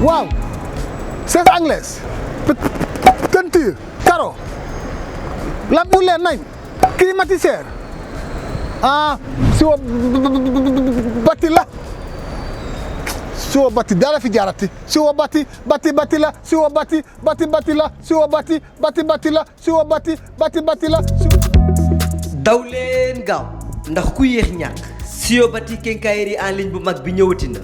waaw c'est anglaise peinture carreau lampe bu leer nañ climatiseur siwo bati la siwo bati dara fi jaarati siwo bati la siwo bati la siwo bati la siwo bati la daw leen gaaw ndax ku yéex ñàkk siwo bati quincaillerie en ligne bu mag bi ñëwati na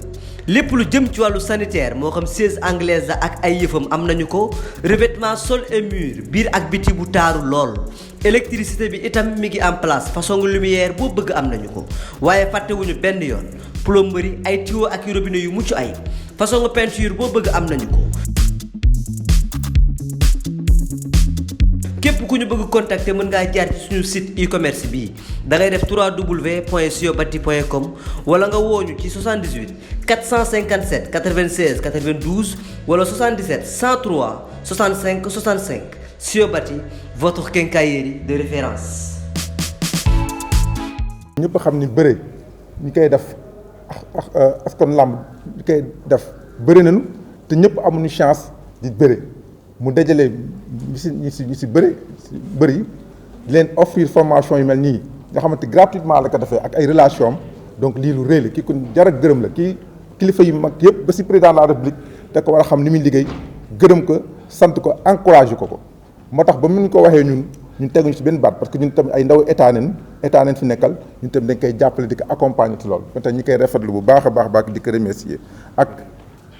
lépp lu jëm ci wàllu sanitaire moo xam siège anglaise la ak ay yëfam am nañu ko revêtement sol et mur biir ak biti bu taaru lool électricité bi itam mi ngi en place façon lumière boo bëgg am nañu ko waaye fàttewuñu benn yoon plomberie ay tuyaux ak robinet yu mucc ay façon peinture boo bëgg am nañu ko. képp ku ñu bëgg contacter mën ngaa jaar ci suñu site e-commerce bii da ngay def www.siobati.com wala nga wooñu ci 78 457 96 92 wala 77 103 65 65 Siobati votre quincaillerie de référence. ñëpp xam ni bëre ñi koy def askan làmb ñi koy def bëri nañu te ñëpp amuñu chance di bëre mu dajale ñi si bëri di leen offrir formation yu mel nii nga xamante gratuitement la ko defee ak ay relation am donc lii lu rëy la kii ku jar a gërëm la kii kilifa yu mag yëpp ba si président de la république da ko war a xam ni muy liggéey gërëm ko sant ko encouragé ko moo tax ba mu ñu ko waxee ñun teguñu si benn baat parce que ñun tamit ay ndaw état neen fi nekkal ñun tamit dañ koy jàppale di ko accompagner ci loolu peut-être ñi koy rafetlu bu baax a baax di ko remercier ak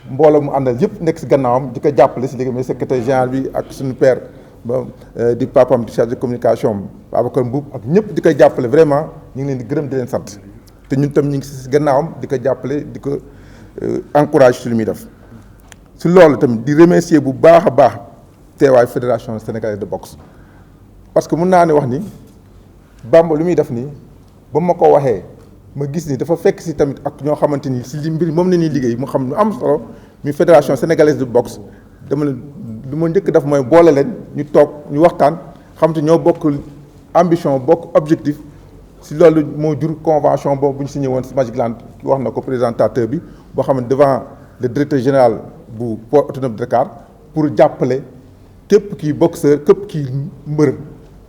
mbooloo mu àndal yëpp nekk si gannaawam di ko jàppale si liggéey mais secrétaire général bi ak suñu père ba di papam di chargé de communication Babacar Mbuub ak ñëpp di koy jàppale vraiment ñu ngi leen di gërëm di leen sant te ñun tam ñu ngi si gannaawam di ko jàppale di ko encouragé si lu muy def si loolu tamit di remercier bu baax a baax teewaay fédération sénégalaise de boxe parce que mun naa ne wax ni Bamba lu muy def nii ba ma ko waxee ma gis ni dafa fekk si tamit ak ñoo xamante ni si li mbir moom la ñuy liggéey mu xam lu am solo muy fédération sénégalaise de boxe dama leen lu ma njëkk def mooy boole leen ñu toog ñu waxtaan xam te ñoo bokk ambition bokk objectif si loolu moo jur convention boobu bu ñu signé woon si Magic Land wax na ko présentateur bi boo xam ne devant le directeur général bu port autonome de Dakar pour jàppale képp kii boxeur képp kii mbër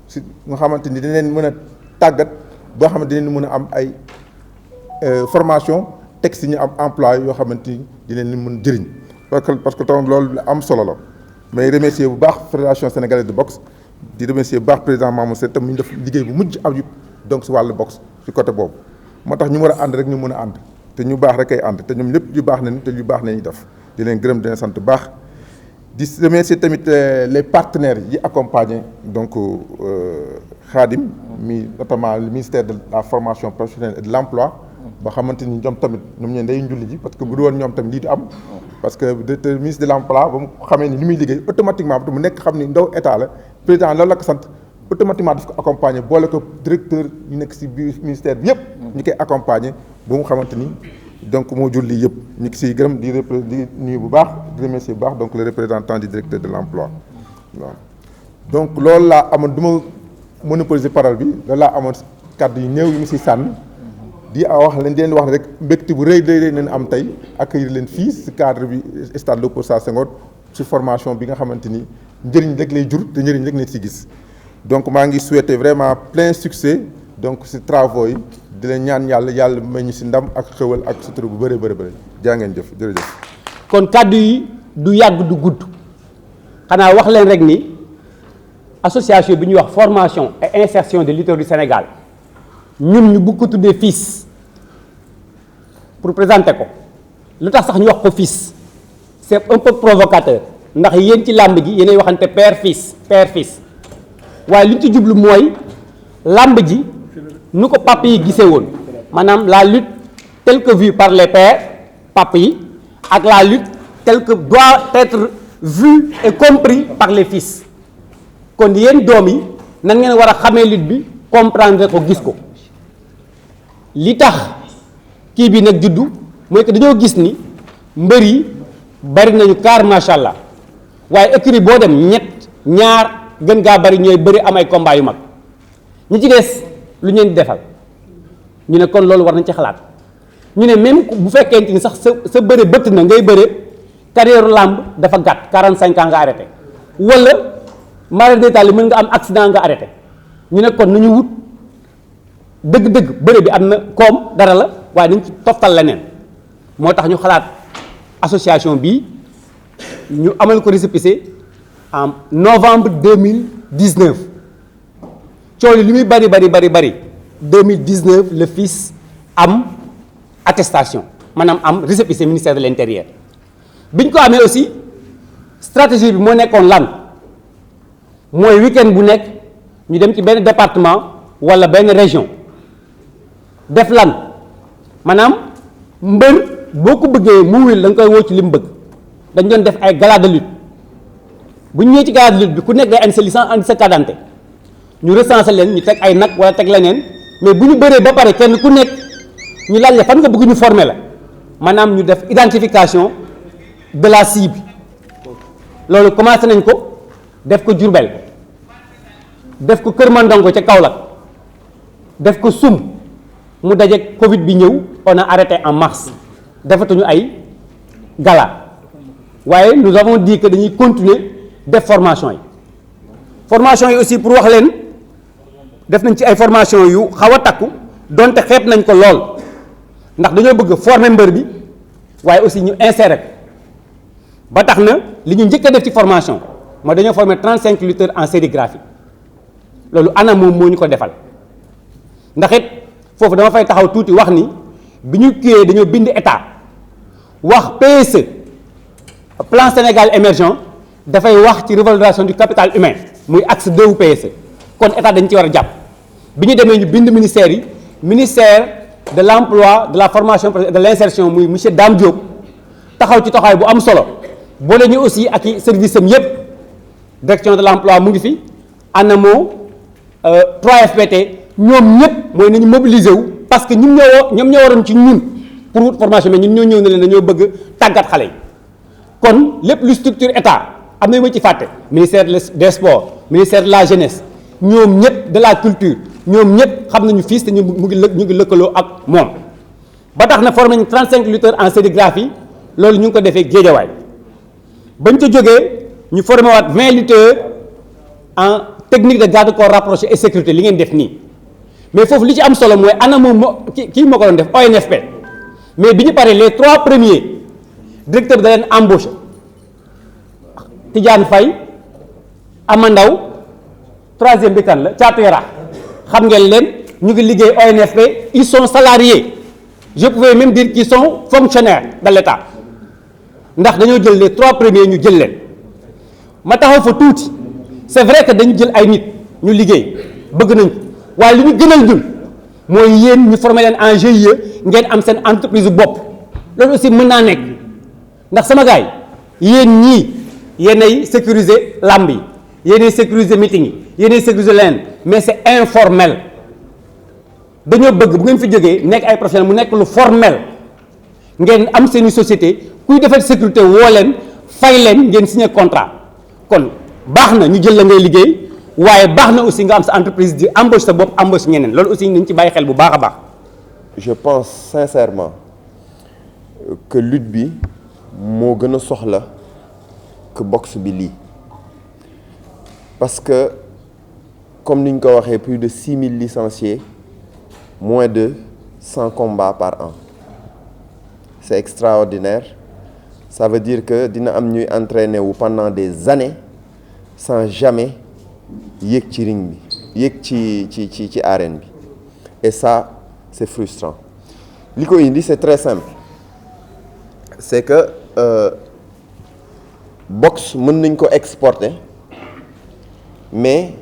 si nga xamante ni dañ leen mën a tàggat boo xamante dinañ mën a am ay formation teg si ñu am emploi yoo xamante ni dinañ leen mën jëriñ parce que tam loolu am solo la mais remercier bu baax fédération sénégalaise de boxe di remercier bu baax président Mamour Sène tam ñu def liggéey bu mujj ab donc si wàllu boxe si côté boobu moo tax ñu war a ànd rek ñu mën a ànd te ñu baax rek ay ànd te ñoom lépp yu baax nañ te yu baax nañuy def di leen gërëm di leen sant bu baax di remercier tamit les partenaires yi accompagner donc Khadim mi notamment le ministère de la formation professionnelle et de l'emploi ba xamante ni ñoom tamit ñoom ñeen day njulli ji parce que bu du woon ñoom tamit lii di am parce que directeur ministre de l'emploi ba mu xamee ni li muy liggéey automatiquement mu nekk xam ni ndaw état la président loolu la ko sant automatiquement daf ko accompagner boole ko directeur ñu nekk si biir ministère bi yëpp ñu koy accompagner ba mu xamante ni donc moo jur lii yëpp ñu ngi siy gërëm di nuyu bu baax di remercier bu baax donc le représentant du directeur de l'emploi waaw donc loolu laa amoon du ma monopoliser parole bi loolu laa amoon kàddu yu néew yu mu si sànn di wax leen di leen wax rek mbégte bu rëy leen am tey accueillir leen fii si cadre bi stade Léopold Sédar Senghor si formation bi nga xamante ni njëriñ rek lay jur te njëriñ rek lañ si gis donc maa ngi souhaiter vraiment plein succès donc si travaux yi di leen ñaan yàlla may ñu si ndam ak xewal ak sutura bu bëri jaa ngeen jëf jërëjëf. kon kàddu yi du yàgg du gudd xanaa wax leen rek ni association bi ñuy wax formation et insertion des lutteurs du Sénégal ñun ñu bëgg ko tuddee FILS pour présenter ko lu tax sax ñu wax ko FILS c'est un peu provocateur ndax yéen ci làmb ji yéenay waxante père fils waaye li ñu ci jublu mooy làmb ji nu ko papa yi gisee woon maanaam la lutte telle que vue par les pères papa yi ak la lutte telle que doit être vue et compris par les fils kon yéen doom yi nan ngeen war a xamee lutte bi comprendre ko gis ko li tax kii bi nag juddu mooy que dañoo gis ni mbër yi bari nañu car macha allah waaye écurie boo dem ñaar gën gaa bari ñooy bëri am ay combat yu mag ñi ci des lu ñu leen di defal ñu ne kon loolu war nañ ci xalaat ñu ne même bu fekkente ni sax sa bëre bëtt na ngay bëre carrière lamb dafa gàtt 45 ans nga arrêté wala mara détail mën nga am accident nga arrêté ñu ne kon nañu wut dëgg-dëgg bëre bi am na koom dara la waaye dañ ci toftal leneen moo tax ñu xalaat association bi ñu amal ko récépissé en novembre 2019 coow li muy bari 2019 le FILS am attestation maanaam am récépissé ministère de l'intérieur bi ñu ko amee aussi stratégie bi moo nekkoon lan mooy week-end bu nekk ñu dem ci benn département wala benn région def lan maanaam mbër boo ko bëggee mu wil da nga koy woo ci li mu bëgg dañ doon def ay gala de lutte bu ñu ñëwee ci gala de lutte bi ku nekk day andi sa licence andi sa carte d'identité ñu recensé leen ñu teg ay nag wala teg leneen mais bu ñu bëree ba pare kenn ku nekk ñu laaj la fan nga bëgg ñu former la maanaam ñu def identification de la cible loolu commencé nañ ko def ko Diourbel def ko Kër Mandongo ca Kaolack def ko Soum mu daje Covid bi ñëw on a arrêté en mars defatuñu ay gala waaye nous avons dit que dañuy continuer def formation yi aussi pour wax leen def nañ ci ay formation yu xaw a takku donte xeeb nañ ko lool ndax dañoo bëgg former mbër bi waaye aussi ñu insérer ko ba tax na li ñu njëkk a def ci formation mooy dañoo former 35 lutteurs en sérigraphie loolu ana moom moo ñu ko defal ndax it foofu dama fay taxaw tuuti wax ni bi ñu kiiyee dañoo bind état wax PSE plan Sénégal émergent dafay wax ci revalorisation du capital humain muy axe 2 wu PSE kon état dañ ci war a jàpp bi ñu demee ñu bind ministère yi ministère de l'emploi de la formation de l'insertion muy monsieur Dame Diop taxaw ci taxawaay bu am solo boole ñu aussi ak i service am yépp direction de l'emploi mu ngi fi ANAMO 3FPT ñoom ñëpp mooy nañu mobiliser wu parce que ñoom ñoo waroon ci ñun pour wut formation mais ñun ñoo ñëw ne leen dañoo bëgg tàggat xale yi kon lépp lu structure état am na yu ma ci fàtte ministère des sports ministère de la jeunesse ñoom ñëpp de la culture ñoom ñëpp xam nañu FILS te ñu ngi lëkkaloo ak moom ba tax na formé nañu 35 lutteurs en sérigraphie loolu ñu ngi ko defee Géejawaay bañ ko jógee ñu formé waat 20 lutteurs en technique de garde corps rapproché et sécurité li ngeen def nii mais foofu li ci am solo mooy ANAMO kii moo ko doon def ONFP mais bi ñu paree les 3 premiers directeur bi da leen embauché Tidiane Faye Amandaw 3e bi kan la Thiatou Yara xam ngeen leen ñu ngi liggéey ONFP ils sont salariés je pouvais même dire qu'ils sont fonctionnaires de l'État ndax dañoo jël les 3 premiers ñu jël leen ma taxaw fa tuuti c'est vrai que dañu jël ay nit ñu liggéey bëgg nañ ko waaye li ñu gënal ñun mooy yéen ñu former leen en GIE ngeen am seen entreprise bopp loolu aussi mën naa nekk ndax sama gars yi yéen ñii yéenay sécuriser lamb yi yéenay sécuriser meeting yi yéenay sécuriser leen mais c'est informel dañoo bëgg bu ngeen fi jógee nekk ay professionnels mu nekk lu formel ngeen am seeni société kuy defar sécurité woo leen fay leen ngeen signé contrat kon baax na ñu jël la ngay liggéey waaye baax na aussi nga am sa entreprise di embauche sa bopp embauche ñeneen loolu aussi nañ ci bàyyi xel bu baax a baax. Je pense sincèrement que lutte bi moo gën a soxla que boxe bi lii parce que comme ni ñu ko waxee plus de 6000 licenciés moins de 100 combats par an c'est extraordinaire ça veut dire que dina am ñuy entraîner wu pendant des années sans jamais yéeg ci ring bi yéeg ci arène bi et ça c'est frustrant li ko indi c'est très simple c'est que boxe mën nañ ko exporter mais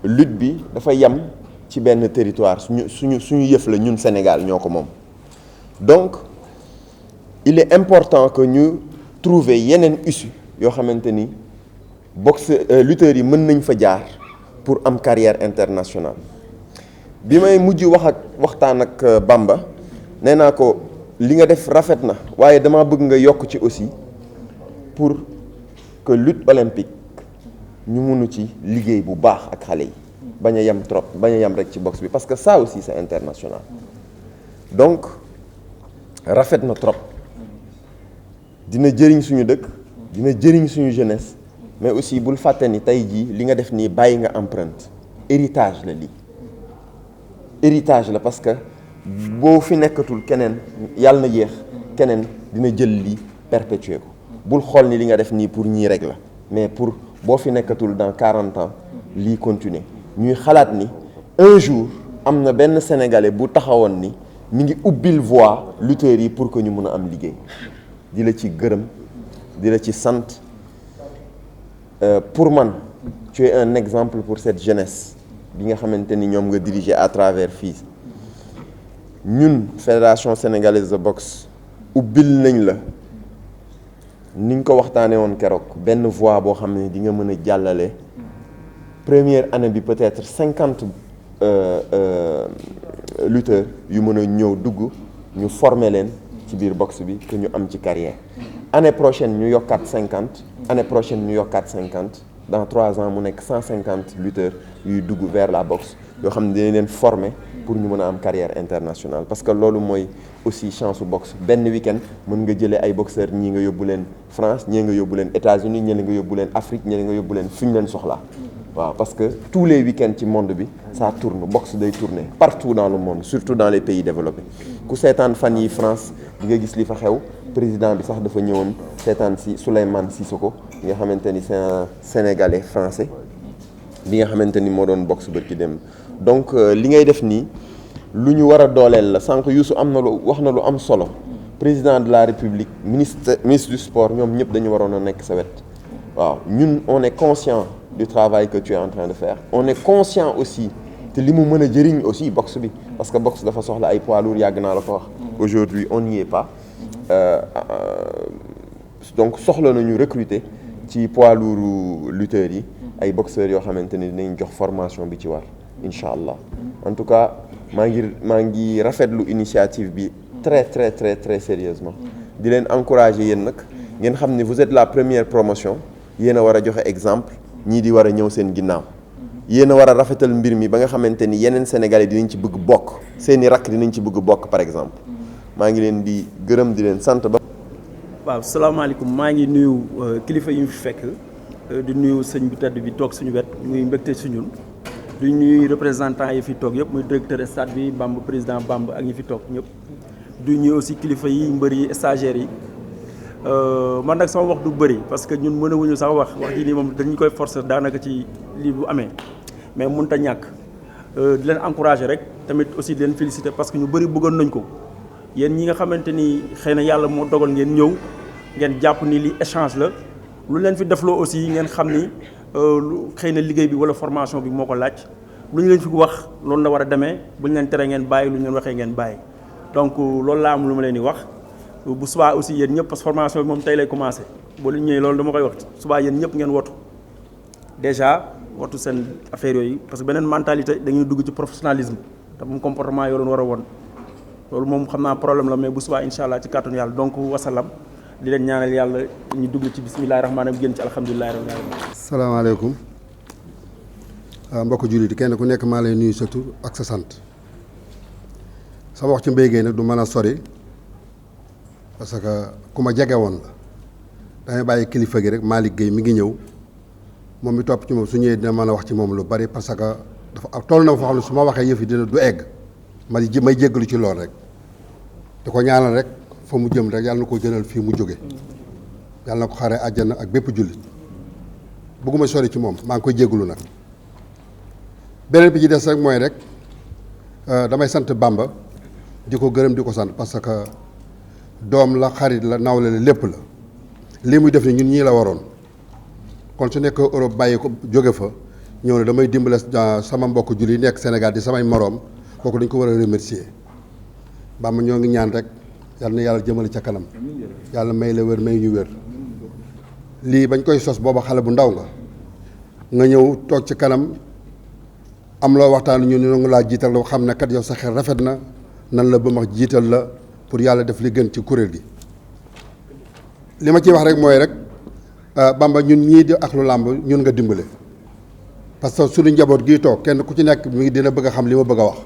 lutte bi dafa yem ci benn territoire suñu yëf la ñun Sénégal ñoo ko moom donc il est important que ñu trouver yeneen issue yoo xamante ni boxe lutteurs yi mën nañ fa jaar pour am carrière internationale bi may mujj waxtaan ak Bamba nee naa ko li nga def rafet na waaye dama bëgg nga yokk ci aussi pour que lutte olympique ñu mënu ci liggéey bu baax ak xale yi bañ a yem trop bañ a yem rek ci boxe bi parce que ça aussi c'est international donc rafet na trop dina jëriñ suñu dëkk dina jëriñ suñu jeunesse mais aussi bul fàtte ni tey jii li nga def nii bàyyi nga empreinte héritage la lii héritage la parce que boo fi nekkatul keneen yàlla na yéex keneen dina jël lii perpétuer ko bul xool ni li nga def nii pour ñii rek la mais pour boo fi nekkatul dans 40 ans lii continuer ñuy xalaat ni un jour am na benn sénégalais bu taxawoon ni mi ngi ubbil voie lutteurs yi pour que ñu mun a am liggéey di la ci gërëm di la ci sant pour man tu es un exemple pour cette jeunesse bi nga xamante ni ñoom nga diriger à travers fii ñun fédération sénégalaise de boxe ubbil nañ la niñ ko waxtaanee woon keroog benn voie boo xam ne di nga mën a jàllale première année bi peut-être 50 lutteurs yu mën a ñëw dugg ñu former leen ci biir boxe bi que ñu am ci carrière année prochaine ñu yokkaat 50 année prochaine ñu yokkaat 50 dans 3 ans mu nekk 150 lutteurs yuy dugg vers la boxe yoo xam ne dinañ leen former pour ñu mën a am carrière internationale parce que loolu mooy aussi chance su boxe benn week-end mën nga jëlee ay boxeurs ñii nga yóbbu leen France ñii nga yóbbu leen États-Unis ñii nga yóbbu leen Afrique ñii nga yóbbu leen fi ñu leen soxlaa waaw parce que tous les week-ends ci monde bi ça tourne boxe day tourner partout dans le monde surtout dans les pays développés ku seetaan fan yi France di nga gis li fa xew président bi sax dafa ñëwoon seetaan si Souleymane Sissoko nga xamante ni c'est un Sénégalais français bi nga xamante ni moo doon boxe bërki dem donc li ngay def nii lu ñu war a dooleel la sànq Youssou am na lu wax na lu am solo président de la République ministre du sport ñoom ñëpp dañu waroon a nekk sa wet waaw ñun on est conscient du travail que tu es en train de faire on est conscient aussi te li mu mën a jëriñ aussi boxe bi parce que boxe dafa soxla ay poids lourds yàgg naa la ko wax aujourd'hui on n'y est pas donc soxla nañu recruter ci poids lourds lutteurs yi ay boxeurs yoo xamante ni dinañ jox formation bi ci war incha allah en tout cas maa ngi rafetlu initiative bi très sérieusement di leen encourager yéen nag ngeen xam ni vous êtes la première promotion yéen a war a joxe exemple ñii di war a ñëw seen ginnaaw yéen a war a rafetal mbir mi ba nga xamante ni yeneen Sénégalais dinañ ci bëgg bokk seeni rakk dinañ ci bëgg bokk par exemple maa ngi leen di gërëm di leen sant ba. waaw salaamaaleykum maa ngi nuyu kilifa yi ñu fi fekk di nuyu sëñ bu tedd bi toog suñu wet muy mbégte si ñun di nuyu représentant yi fi toog yëpp muy directeur stade bi Bamba président Bamba ak ñi fi toog ñëpp di nuyu aussi kilifa yi mbër yi stagiaires yi man nag sama wax du bëri parce que ñun mënewuñu sax wax ji nii moom dañu koy forcer daanaka ci lii bu amee mais mënut a ñàkk di leen encourager rek tamit aussi di leen féliciter parce que ñu bëri bëggoon nañ ko yéen ñi nga xamante ni xëy na yàlla moo dogal ngeen ñëw ngeen jàpp ni li échange la lu leen fi defloo aussi ngeen xam ni lu xëy na liggéey bi wala formation bi moo ko laaj lu ñu leen fi wax loolu la war a demee bu ñu leen tere ngeen bàyyi lu ñu leen waxee ngeen bàyyi donc loolu laa am lu ma leen di wax bu subaa aussi yéen ñëpp parce que formation bi moom tey lay commencé boo leen ñëwee loolu dama koy wax subaa yéen ñëpp ngeen wotu déjà wotu seen affaire yooyu parce que beneen mentalité dañuy dugg ci professionnalisme te moom comportement yoo doon war a woon loolu moom xam naa problème la mais bu subaa incha allah ci kàttanu yàlla donc wasalam di leen ñaanal yàlla ñu dugg ci bismillahi rahmaani rahim génn ci alhamdulilahi rabbil alamin. salaamaaleykum mbokk jullit kenn ku nekk maa lay nuyu sa tur ak sa sant sama wax ci Mbaye Guèye nag du mën a sori parce que ku ma jege woon la damay bàyyi kilifa gi rek Malick Guèye mi ngi ñëw moom mi topp ci moom su ñëwee dina mën a wax ci moom lu bari parce que dafa toll na foo xam ne su ma waxee yëf yi dina du egg may jéggalu ci lool rek di ko ñaanal rek fa mu jëm rek yàlla na ko gënal fii mu jóge yàlla na ko xare àjjana ak bépp jullit bëgguma sori ci moom maa ngi koy jéggalu nag beneen bi ci des rek mooy rek damay sant Bamba di ko gërëm di ko sant parce que doom la xarit la nawle la lépp la lii muy def ni ñun ñii la waroon kon su nekk Europe bàyyi ko jóge fa ñëw ne damay dimbale sama mbokk jullit yi nekk Sénégal di samay moroom kooku dañ ko war a remercier Bamba ñoo ngi ñaan rek yàlla na yàlla jëmale ca kanam yàlla may la wér may ñu wér lii bañ koy sos booba xale bu ndaw nga ñëw toog ci kanam am loo waxtaan ñu ne nga laa jiital loo xam ne kat yow sa xel rafet na nan la ba ma jiital la pour yàlla def li gën ci kuréel gi li ma ciy wax rek mooy rek Bamba ñun ñii di ak lu làmb ñun nga dimbale parce que suñu njaboot gii toog kenn ku ci nekk mi ngi dina bëgg a xam li ma bëgg a wax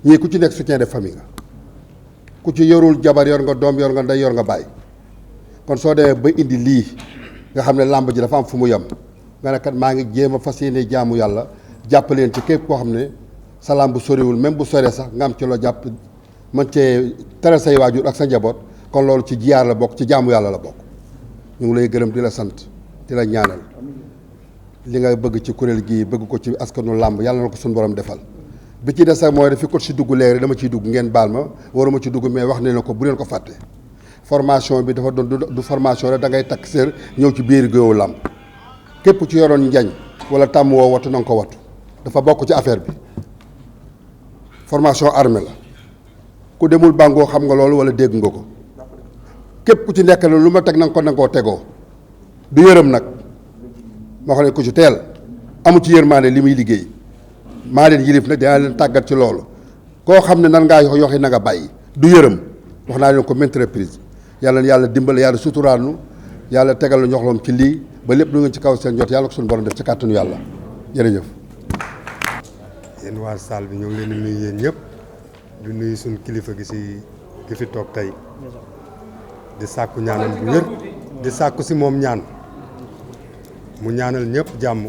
ñii ku ci nekk soutien de famille nga ku ci yorul jabar yor nga doom yor nga ndey yor nga baay kon soo demee ba indi lii nga xam ne làmb ji dafa am fu mu yem nga ne kat maa ngi jéem a fas yéene jaamu yàlla jàppaleen ci képp koo xam ne sa làmb soriwul même bu soree sax nga am ci loo jàpp mën cee tere say waajur ak sa njaboot kon loolu ci jiyaar la bokk ci jaamu yàlla la bokk ñu ngi lay gërëm di la sant di la ñaanal li nga bëgg ci kuréel gii bëgg ko ci askanu làmb yàlla na ko suñu borom defal bi ci des sax mooy dafi ko ci dugg léegi dama ciy dugg ngeen baal ma waruma ci dugg mais wax ne ko bu leen ko fàtte formation bi dafa doon du formation rek da ngay takk sër ñëw ci biir géewu làmb képp ci yoroon njañ wala tàmm woo wattu na nga ko wattu dafa bokk ci affaire bi formation armée la ku demul bàngoo xam nga loolu wala dégg nga ko képp ku ci nekk la lu ma teg na nga ko nangoo tegoo du yërëm nag moo xam ne ku ci teel amu ci yërmaane li muy liggéey maa leen yilif nag dinaa leen tàggat ci loolu koo xam ne nan ngaa yoxi na nga bàyyi du yërëm wax naa leen ko maintes reprises yàlla dimbale yàlla suturaal nu yàlla tegal la ñoxloom ci lii ba lépp lu ngeen ci kaw seen jot yàlla ko suñu borom def ci kàttanu yàlla jërëjëf. yéen waa salle bi ñoo ngi leen di nuyu yéen ñëpp di nuyu suñu kilifa gi fi toog tey di sàkku ñaanal bu wér di sàkku si moom ñaan mu ñaanal ñëpp jàmm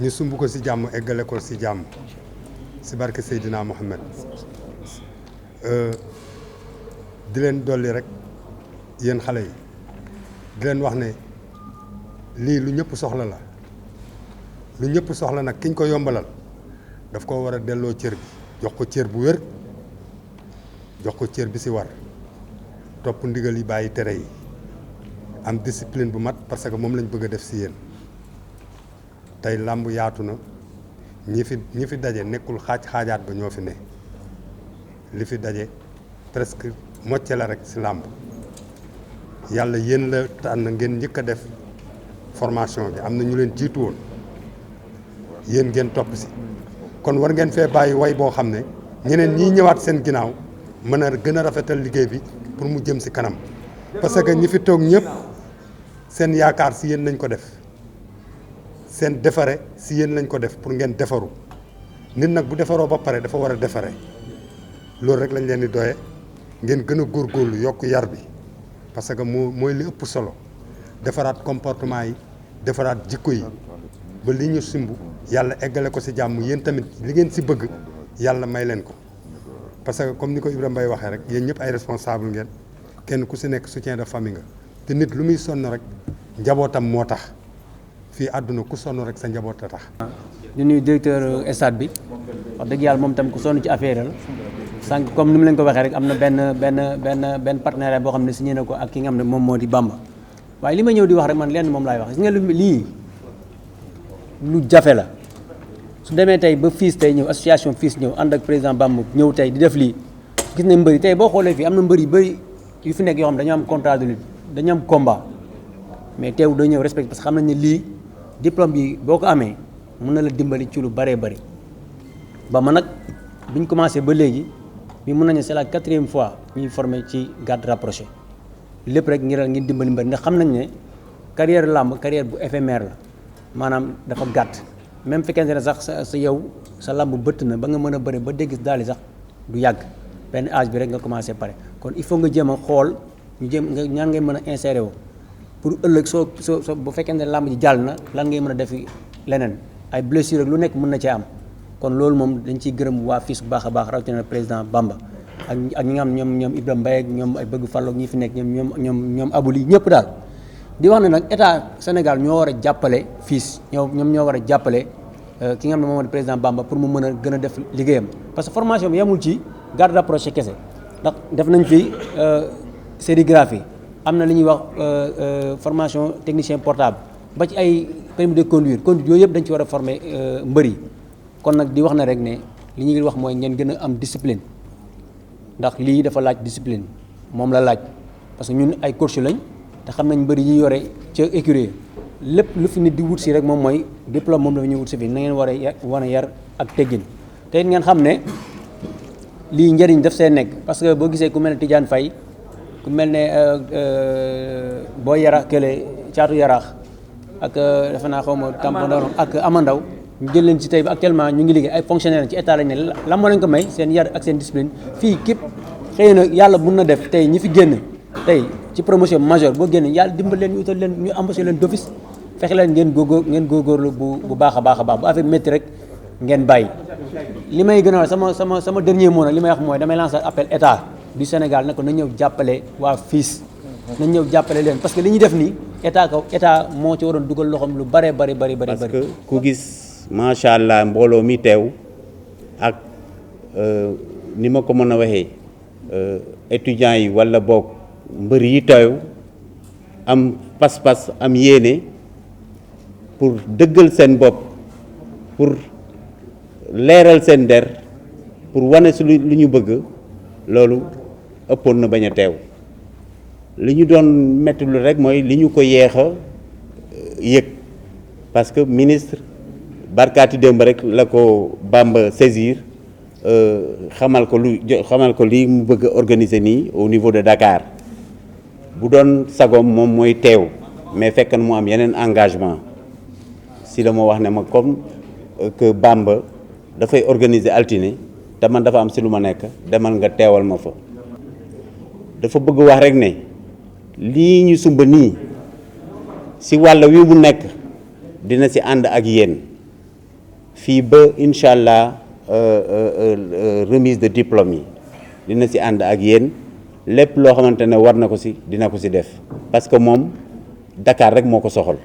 ñu sumb ko si jàmm eggale ko si jàmm si barke Seydina Mohamed di leen dolli rek yéen xale yi di leen wax ne lii lu ñëpp soxla la lu ñëpp soxla nag kiñ ko yombalal daf ko war a delloo cër bi jox ko cër bu wér jox ko cër bi si war topp ndigal yi bàyyi tere yi am discipline bu mat parce que moom lañ bëgg a def si yéen tey làmb yaatu na ñi fi daje nekkul xaajaat ba ñoo fi ne li fi daje presque mocce la rek si làmb yàlla yéen la tànn ngeen njëkk a def formation bi am na ñu leen jiitu woon yéen ngeen topp si kon war ngeen fee bàyyi way boo xam ne ñeneen ñiy ñëwaat seen ginnaaw mën a gën a rafetal liggéey bi pour mu jëm si kanam parce que ñi fi toog ñëpp seen yaakaar si yéen lañ ko def seen defare si yéen lañ ko def pour ngeen defaru nit nag bu defaroo ba pare dafa war a defare loolu rek lañ leen di doye ngeen gën a góorgóorlu yokk yar bi parce que mooy li ëpp solo defaraat comportement yi defaraat jikko yi ba li ñu simb yàlla eggale ko si jàmm yéen tamit li ngeen si bëgg yàlla may leen ko parce que comme ni ko Ibrahima Mbaye waxee rek yéen ñëpp ay responsable ngeen kenn ku si nekk soutien de famille nga te nit lu muy sonn rek njabootam moo tax fii àdduna ku sonn rek sa njaboot a tax. di nuyu directeur stade bi wax dëgg yàlla moom tam ku sonn ci affaire la sànq comme ni mu leen ko waxee rek am na benn partenariat boo xam ne signé na ko ak ki nga xam ne moom moo di Bamba waaye li ma ñëw di wax rek man lenn moom laay wax gis nga lii lu jafe la su demee tey ba FILS tey ñëw association FILS ñëw ànd ak président Bamba ñëw tey di def lii gis ne mbëri tey boo xoolee fii am na mbëri yu bëri yu fi nekk yoo xam dañoo am contrat de lutte dañu am combat mais teew doo ñëw respect parce que xam nañ ne lii diplôme bi boo ko amee mën na la dimbali ci lu bëree bëri ba ma nag biñ commencé ba léegi bi mën nañu c'est la 4e fois ñuy formé ci garde rapproché lépp rek ngir dimbali mbëri ndax xam nañ ne carrière làmb carrière bu éphémère la maanaam dafa gàtt même fekkente ne sax sa yow sa làmb bëtt na ba nga mën a bëri ba dégg daal sax du yàgg benn âge bi rek nga commencé pare kon il faut nga jéem a xool ñu jéem nga ñaan ngay mën a insérer wu pour ëllëg soo bu fekkente ne làmb ji jàll na lan ngay mën a defi leneen ay blessure rek lu nekk mën na cee am kon loolu moom dañ ciy gërëm waa FILS bu baax a baax rawatina président Bamba ak ñi nga xam ñoom Ibrahima Mbaye ak ñoom ay bëgg falloog ñi fi nekk ñoom abuli ñëpp daal di wax ne nag état Sénégal ñoo war a jàppale FILS ñoom ñoo war a jàppale ki nga xam ne moom mooy président Bamba pour mu mën a gën a def liggéeyam parce que formation bi yemul ci garde rapproché kese ndax def nañ fi sérigraphie am na li ñuy wax formation technicien portable ba ci ay permis de conduire yooyu yëpp dañ ci war a former mbër yi kon nag di wax na rek ne li ñuy wax mooy ngeen gën a am discipline ndax lii dafa laaj discipline moom la laaj parce que ñun ay coach lañ te xam nañ mbër yi ñuy yore ca écurie lépp lu fi nit di wut si rek moom mooy diplôme moom la ñuy wut si fi na ngeen war a yar ak teggin te it ngeen xam ne lii njëriñ daf see nekk parce que boo gisee ku mel ne Tidiane Faye ku mel ne boo yara kële caatu yaraax ak defe naa xaw ma Tampandaw ak Amandaw ñu jël leen ci tey bi actuellement ñu ngi liggéey ay fonctionnaire ci état lañ ne lan moo leen ko may seen yar ak seen discipline fii képp xëy na yàlla mun na def tey ñi fi génn tey ci promotion majeure boo génnee yàlla dimbal leen ñu utal leen ñu embauché leen d'office fexe leen ngeen góorgóorlu bu baax a baax bu affaire métti rek ngeen bàyyi. li may gën a sama dernier mot nag li may wax mooy damay lancer appel état du Sénégal ne ko na ñëw jàppale waa FILS na ñëw jàppale leen parce que li ñuy def nii état moo ci waroon dugal loxoom lu bari. parce que ku gis macha allah mbooloo mi teew ak ni ma ko mën a waxee étudiants yi wala boog mbër yi teew am pas-pas am yéene pour dëggal seen bopp pour leeral seen der pour wane su lu ñu bëgg loolu ëppoon na bañ a teew li ñu doon metti lu rek mooy li ñu ko yeex a yëg parce que ministre barkaati démb rek la ko Bamba saisir xamal ko lii mu bëgg a organiser nii au niveau de Dakar bu doon sagoom moom mooy teew mais fekk na mu am yeneen engagement si la ma wax ne ma comme que Bamba dafay organiser altine te man dafa am si lu ma nekk demal nga teewal ma fa dafa bëgg wax rek ne lii ñu sumba nii si wàll wi mu nekk dina si ànd ak yéen fii ba incha allah remise de diplôme yi dina si ànd ak yéen lépp loo xamante ne war na ko si dina ko si def parce que moom Dakar rek moo ko soxal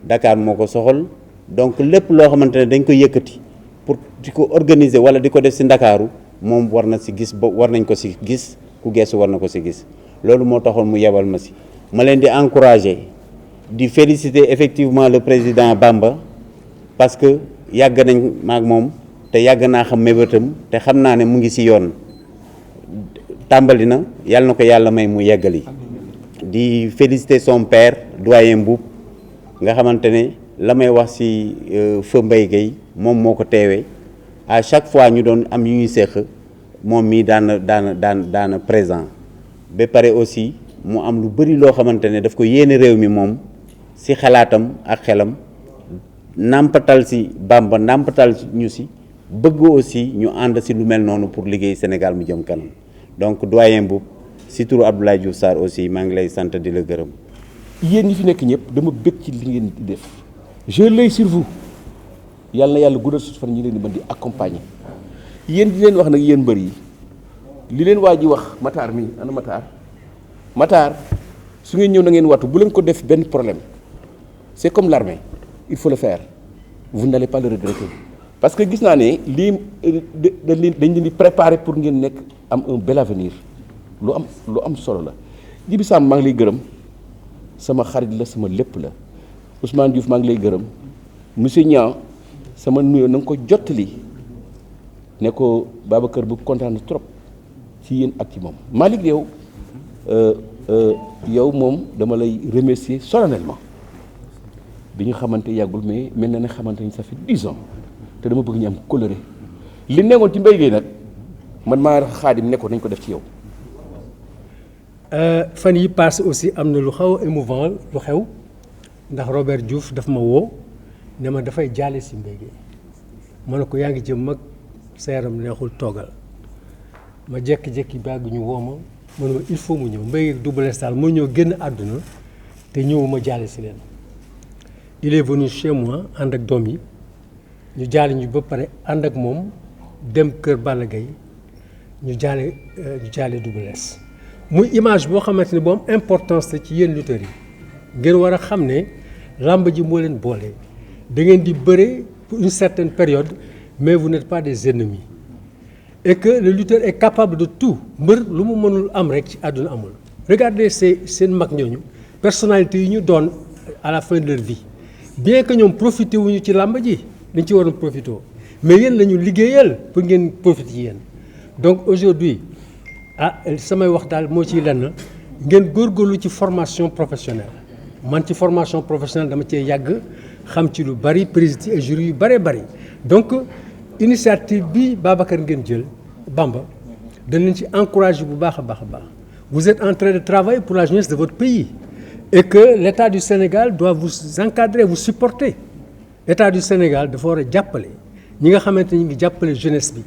Dakar moo ko soxal donc lépp loo xamante ne dañ ko yëkkati pour di ko organiser wala di ko def si Ndakaaru moom war na si gis ba war nañ ko si gis ku geesu war na ko si gis loolu moo taxoon mu yebal ma si ma leen di encourager di féliciter effectivement le président Bamba parce que yàgg nañ maak moom te yàgg naa xam mébétam te xam naa ne mu ngi si yoon tàmbali na yàlla na ko yàlla may mu yeggali di féliciter son père doyen Mboup nga xamante ne la may wax si Feu Mbaye Gueye moom moo ko teewee à chaque fois ñu doon am yu ñuy séq moom mii daana présent ba pare aussi mu am lu bëri loo xamante ne daf ko yéene réew mi moom si xalaatam ak xelam nàmpatal si Bamba nàmpatal ñu si bëgg aussi ñu ànd si lu mel noonu pour liggéey Sénégal mu jëm kanam donc doyen Mboup si turu Abdoulaye Diouf Sarr aussi maa ngi lay sant di la gërëm. yéen ñi fi nekk ñëpp dama bëgg ci li ngeen di def je l'œil sur vous yàlla na yàlla guddal suuf fan ñi leen di mën di accompagner yéen di leen wax nag yéen mbër yi li leen waa ji wax Matar mi ana Matar su ngeen ñëw na ngeen wattu bu leen ko def benn problème c'est comme l'armée il faut le faire vous n'allez pas le regretter parce que gis naa ne lii dañ leen di préparer pour ngeen nekk am un bel avenir lu am solo la Djiby Samb maa ngi lay gërëm sama xarit la sama lépp la Ousmane Diouf maa ngi lay gërëm monsieur Niang sama nuyoo na nga ko jottali ne ko Babacar bu kontaan na trop ci yéen ak ci moom Malick yow moom dama lay remercier solennellement bi ñu xamante yàggul mais mel na ne xamante ni ça fait 10 ans te dama bëgg ñu am coloré li nekkoon ci Mbaye Gueye nag man maa Xaadim nekkoon nañ ko def ci yow. fan yi passé aussi am na lu xaw a émouvant lu xew ndax Robert Diouf daf ma woo ne ma dafay jaale si Mbaye Gueye ma ne ko yaa ngi jëm mag sa yaram neexul toogal ma jékki-jékki bàgg ñu woo ma ne ma il faut mu ñëw Mbaye Gueye Double Less daal moo ñëw génn àdduna te ñëwuma jaale si leen il est venu chez moi ànd ak doom yi ñu jaale ñu ba pare ànd ak moom dem kër Balla Gaye ñu jaale Double Less muy image boo xamante ne bu am importance la ci yéen lutteurs yi ngeen war a xam ne làmb ji moo leen boole da ngeen di bëre pour une certaine période mais vous n'êtes pas des ennemis et que le lutteur est capable de tout mbër lu mu mënul am rek ci àdduna amul. regardez seen mag ñooñu personnalité yi ñu doon à la fin de leur vie bien que ñoom profité wuñu ci làmb ji dañ ci waroon profité mais yéen la ñu liggéeyal pour ngeen profité ci yéen donc aujourd'hui samay wax daal moo ciy lenn ngeen góorgóorlu ci formation professionnelle man ci formation professionnelle dama cee yàgg xam ci lu bari président et jury yu bëree bëri donc initiative bi Babacar ngeen jël Bamba dañ leen ci encouragé bu baax a baax a baax vous êtes en train de travailler pour la jeunesse de votre pays et que l'État du Sénégal doit vous encadrer vous supporter l'État du Sénégal dafa war a jàppale ñi nga xamante ni ñu ngi jàppale jeunesse bi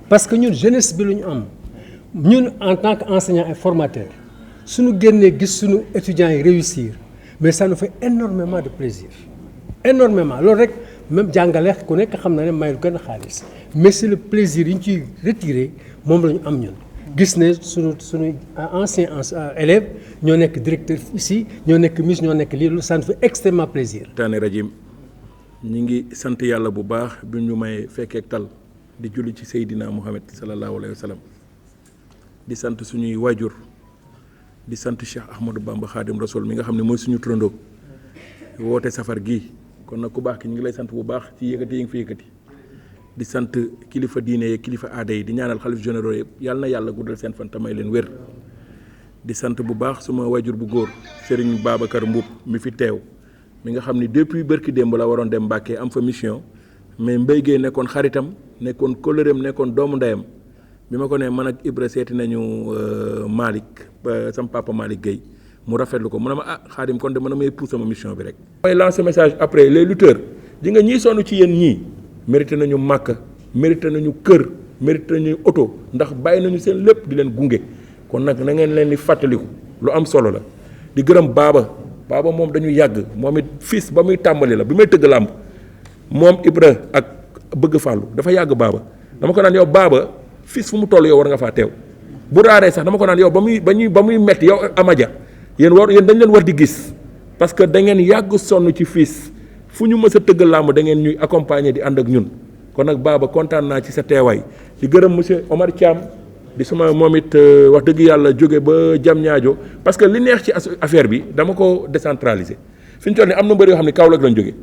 parce que ñun jeunesse bi lu ñu am ñun en tant qu'enseignant et formateur suñu génnee gis suñu étudiants yi réussir mais ça nous fait énormément de plaisir énormément loolu rek même jàngale ku nekk xam na ne mayul gën a xaalis mais c'est le plaisir yi ñu ciy retiré moom la ñu am ñun gis ne suñu ancien élèves ñoo nekk directeur ici ñoo nekk miss ñoo nekk lii lu ça nous fait extrêmement plaisir. taane rajim ñi ngi sant yàlla bu baax bi ñu may fekkeek tal di julli ci Seydina Muhammad sallallahu alayhi wa sallam di sant suñuy waajur di sant Cheikh Ahmadou Bamba Khadim Rasoul mi nga xam ne mooy suñu turandoo woote safar gii kon nag ku baax ki ñu ngi lay sant bu baax ci yëkkati yi nga fi yëkkati di sant kilifa diine yi kilifa aada yi di ñaanal xalif généraux yëpp yàlla na yàlla guddal seen fan te may leen wér di sant bu baax suma waajur bu góor Serigne Babacar Mboup mi fi teew mi nga xam ni depuis bërki démb la waroon dem Mbàkke am fa mission mais Mbaye Guèye nekkoon xaritam nekkoon kóllëreem nekkoon doomu ndeyam bi ma ko ne man ak Ibra seeti nañu Malick sama papa Malick Guèye mu rafetlu ko mu ne ma ah Khadim kon de man may pousse sama mission bi rek. mooy lancer message après les lutteurs di nga ñii sonn ci yéen ñii mérité nañu màkk mérité nañu kër mérité nañu oto ndax bàyyi nañu seen lépp di leen gunge kon nag na ngeen leen di fàttaliku lu am solo la di gërëm Baba moom dañu yàgg moom it fils ba muy tàmbali la bi may tëgg làmb moom Ibra ak bëgg fàllu dafa yàgg Baba dama ko naan yow Baba fils fu mu toll yow war nga faa teew bu raaree sax dama ko naan yow ba muy metti yow Amadia yéen dañ leen war di gis parce que da ngeen yàgg sonn ci fils fu ñu mës a tëgg làmb da ngeen ñuy accompagner di ànd ak ñun kon nag Baba kontaan naa ci sa teewaay di gërëm monsieur Omar Thiam di suma moom it wax dëgg yàlla jóge ba Diamniadio parce que li neex ci affaire bi dama ko décentraliser fi ñu toll nii am na mbër yoo xam ne Kaolack lañ jóge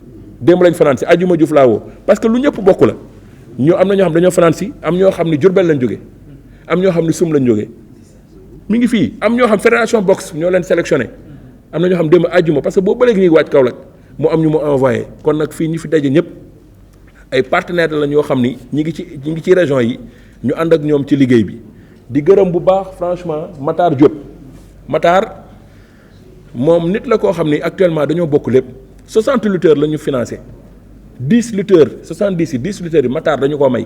démb lañ fanaan si ajuma Diouf laa woo parce que lu ñëpp bokk la ñoo am na ñoo xam dañoo fanaan si am ñoo xam ne Diourbel lañ jóge am ñoo xam ne Soum lañ jóge mi ngi fii am ñoo xam fédération boxe ñoo leen sélectionné am na ñoo xam démb ajuma parce que boobu ba léegi ñuy wàcc Kaolack mu am ñu mu envoyé kon nag fii ñi fi daje ñëpp ay partenaires la ñoo xam ni ñi ngi ci région yi ñu ànd ak ñoom ci liggéey bi di gërëm bu baax franchement Matar Diop Matar moom nit la koo xam ni actuellement dañoo bokk lépp 60 lutteurs la ñu financé 10 lutteurs 70 yi 10 lutteurs yi Matar dañu ko may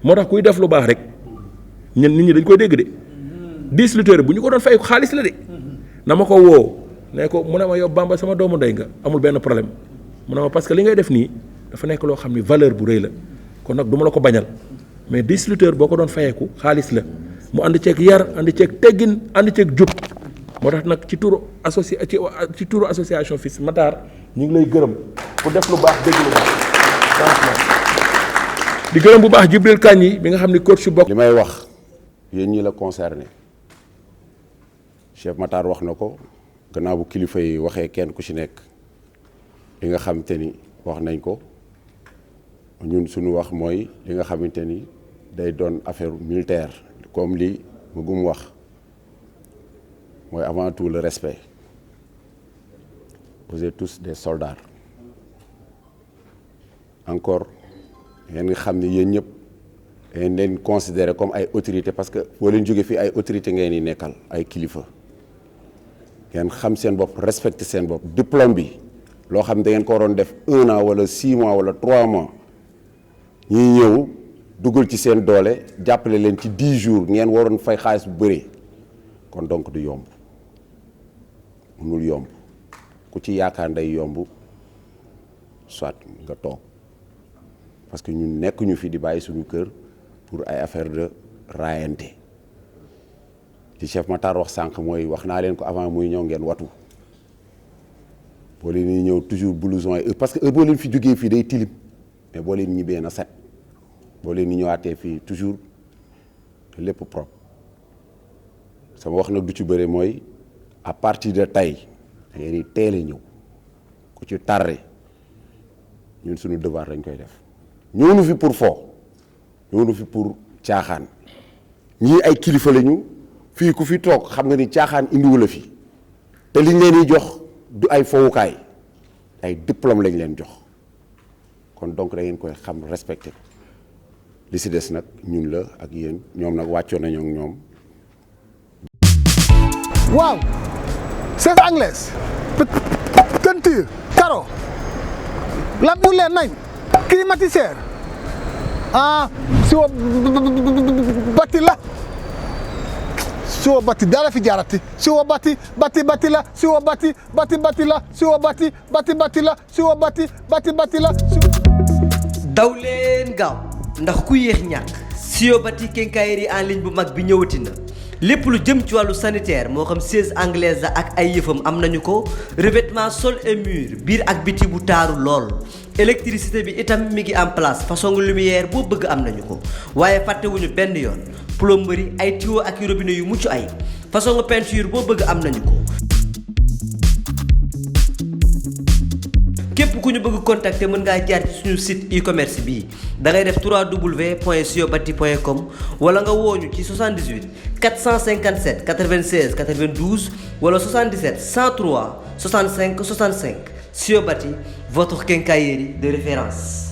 moo tax kuy def lu baax rek nit ñi dañ koy dégg de 10 lutteurs yi bu ñu ko doon fay xaalis la de na ma ko woo ne ko mu ne ma yow Bamba sama doomu ndey nga amul benn problème mu ne ma parce que li ngay def nii dafa nekk loo xam ni valeur bu rëy la kon nag du ma la ko bañal mais 10 lutteurs boo ko doon fayeeku xaalis la mu ànd ceeg yar ànd ceeg teggin ànd ceeg jub moo tax nag ci turu association FILS Matar ñu ngi lay gërëm pour def lu baax dégg lu baax franchement di gërëm bu baax Jibril Kandji bi nga xam ni coach bokk. li may wax yéen ñi la concerné chef Matar wax na ko gannaaw bu kilifa yi waxee kenn ku ci nekk li nga xamante ni wax nañ ko ñun suñu wax mooy li nga xamante ni day doon affaire militaire comme li mu gum wax mooy avant tout le respect vous êtes tous des soldats encore ngeen nga xam ne yéen ñëpp ngeen leen considérer comme ay autorités parce que boo leen jógee fii ay autorités ngeen di nekkal ay kilifa ngeen xam seen bopp respecter seen bopp diplôme bi loo xam ne da ngeen ko waroon def 1 an wala 6 mois wala 3 mois ñii ñëw dugal ci seen doole jàppale leen ci 10 jours ngeen waroon fay xaalis bu bëree kon donc du yomb mënul yomb ku ci yaakaar nday yomb soit nga toog parce que ñun nekkuñu fi di bàyyi suñu kër pour ay affaire de raayante ci chef Matar wax sànq mooy wax naa leen ko avant muy ñëw ngeen watu boo leen di ñëw toujours blouson yi parce que boo leen fi jógee fii day tilim mais boo leen ñibbee na set boo leen di ñëwaatee fii toujours lépp propre sama wax nag du ci bëre mooy à partir de tey da ngeen di teel a ñëw ku ci tardé ñun suñu devoir lañ koy def ñëw nu fi pour fo ñëw nu fi pour caaxaan ñii ay kilifa lañu fii ku fi toog xam nga ni caaxaan indiwu la fi te liñ leen di jox du ay fowukaay ay diplôme lañ leen jox kon donc da ngeen koy xam respecté li si des nag ñun la ak yéen ñoom nag wàccoon nañu ak ñoom. waaw c'est anglaise peinture carreau lampe bu leer nañ climatiseur si wa bati la siwo bati dara fi jaarati siwo bati bati la siwo bati bati la siwo bati bati la siwo bati bati la. daw leen gaaw ndax ku yéex ñàkk Siyo Bati quincaillerie en ligne bu mag bi ñëwati na lépp lu jëm ci wàllu sanitaire moo xam siège anglaise la ak ay yëfam am nañu ko revêtement sol et mur biir ak biti bu taaru lool électricité bi itam mi ngi en place façon lumière boo bëgg am nañu ko waaye fàttewuñu benn yoon plomberie ay tuyaux ak robinet yu mucc ay façon peinture boo bëgg am nañu ko. képp ku ñu bëgg contacter mën ngaa jaar ci suñu site e-commerce bii da ngay def www.siyobati.com wala nga wooñu ci 78 457 96 92 wala 77 103 65 65 Siyo Bati votre quincaillerie de référence.